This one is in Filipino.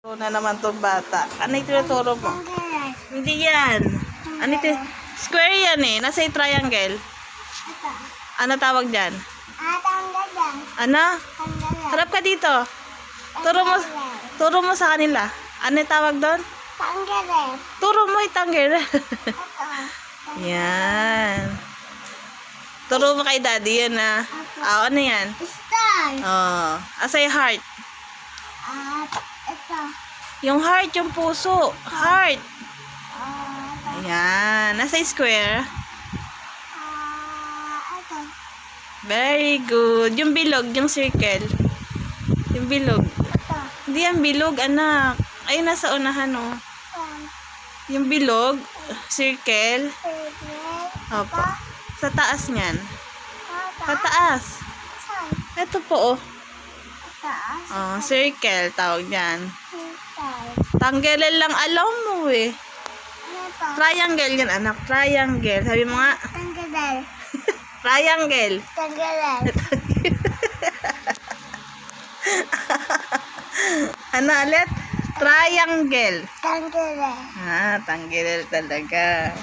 Ito na naman tong bata. Ano yung tinuturo mo? Hindi yan. Ano ito? Square yan eh. Nasa yung triangle. Ano tawag dyan? Ano? Harap ka dito. Turo mo sa kanila. Ano yung tawag doon? Turo mo yung tanggere. Yan. Turo mo kay daddy yan ah. Ano yan? Oh. Asa yung heart? Ito. Yung heart, yung puso. Heart. Ayan. Nasa square. Ito. Very good. Yung bilog, yung circle. Yung bilog. Ito. Hindi yan bilog, anak. Ay, nasa unahan, oh. Yung bilog, circle. Opo. Sa taas niyan. Sa taas. Ito po, oh. Taas. Oh, circle, tawag yan. Sitay. Tanggele lang alam mo, eh. Ano ito? Triangle yan, anak. Triangle. Sabi mo nga. Tanggalal. Triangle. Tanggalal. Ano ulit? Triangle. Tanggalal. Tanggele talaga.